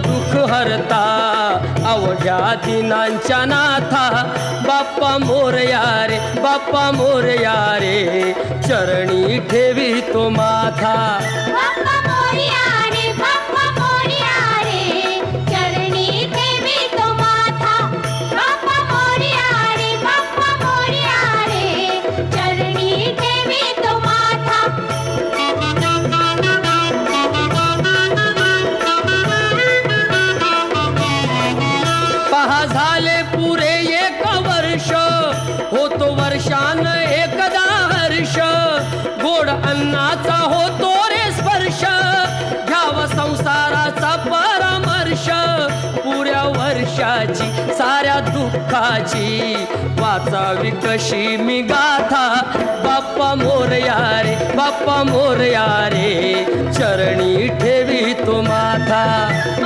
दुःख हरता अवघ्या दिनांच्या नाथा बाप्पा मोरया रे बाप्पा मोरया रे चरणी ठेवी तो माथा बाप्पा मोरया रे बाप्पा मोरया रे चरणी ठेवी तो माथा बाप्पा मोरया रे बाप्पा मोरया रे चरणी ठेवी तो माथा पहा झाले पुरे एक वर्ष होतो वर्षान एकदा हर्ष गोड अन्नाचा होतो रे स्पर्श घ्यावा संसाराचा परामर्श पुऱ्या वर्षाची साऱ्या दुःखाची वाचावी कशी मी गाथा बाप्पा मोरया रे बाप्पा मोरया रे चरणी ठेवी तो माथा